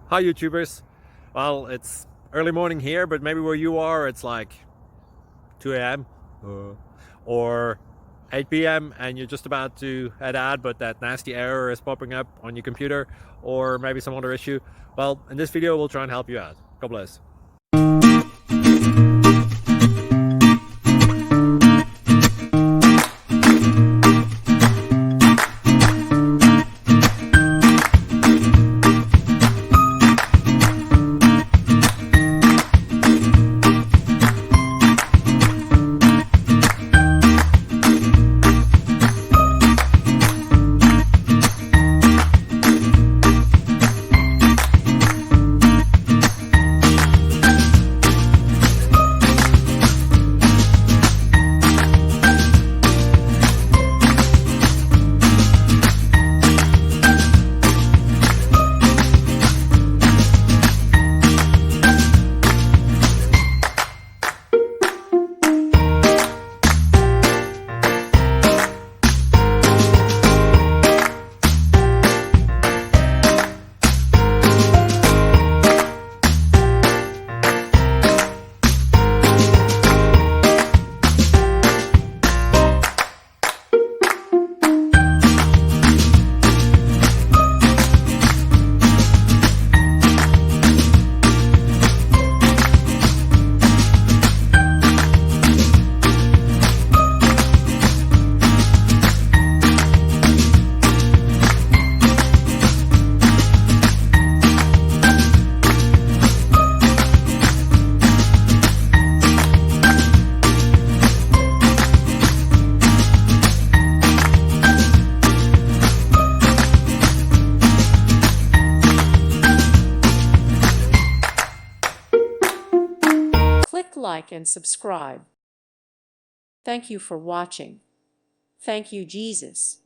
Hi YouTubers. Well, it's early morning here, but maybe where you are it's like 2 a.m. Or 8 p.m. and you're just about to head out, but that nasty error is popping up on your computer, or maybe some other issue. Well, in this video we'll try and help you out. God bless. Click like and subscribe. Thank you for watching. Thank you, Jesus.